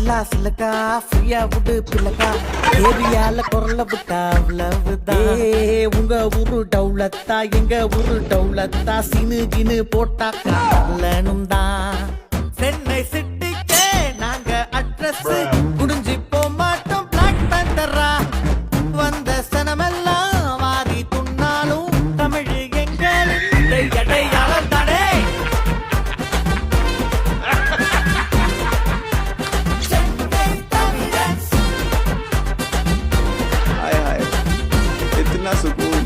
சில்லா சில்லக்கா ஃப்ரீயா விடு பிள்ளக்கா ஏரியால குரல விட்டா அவ்வளவுதான். உங்க ஊரு டவுலத்தா எங்க ஊரு டவுலத்தா சினு கினு போட்டா காலனும் தான். சென்னை சிட்டிக்கே நாங்க அட்ரஸ் குடிஞ்சு போக மாட்டோம் பிளாக் பேந்தரா. வந்த சனமெல்லாம் வாரி துண்ணாலும் தமிழ் எங்களின் அடையாளம் தானே. हाय हाय इतना सुकून.